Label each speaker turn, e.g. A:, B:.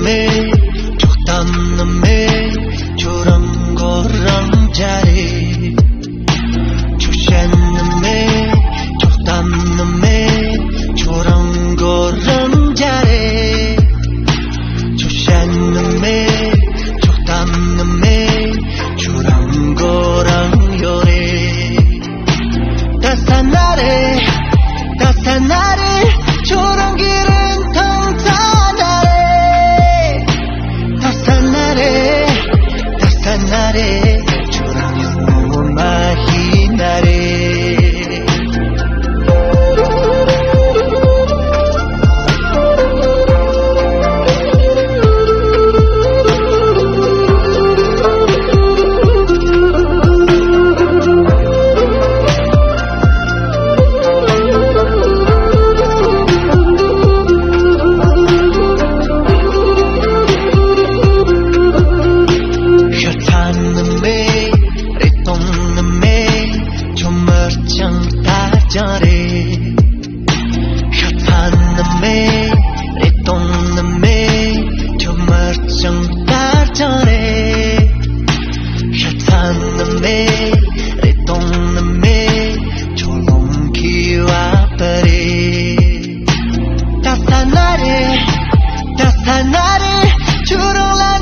A: me, 족담는 me, 저런 거랑 잘해. 주시는 me, 족담는 me, 저런 거랑 잘해. 주시는 me, 족담는 me, 저런 거랑 요래. 따스한 날에 저런 길은 통탄하래. 따스한 날에 저런 음악이 나래. 혀타는 매, 리똥는 매, 저 멀쩡 따전에. 혀타는 매, 리똥는 매, 조롱기와 버리. 따스한 날에, 주렁라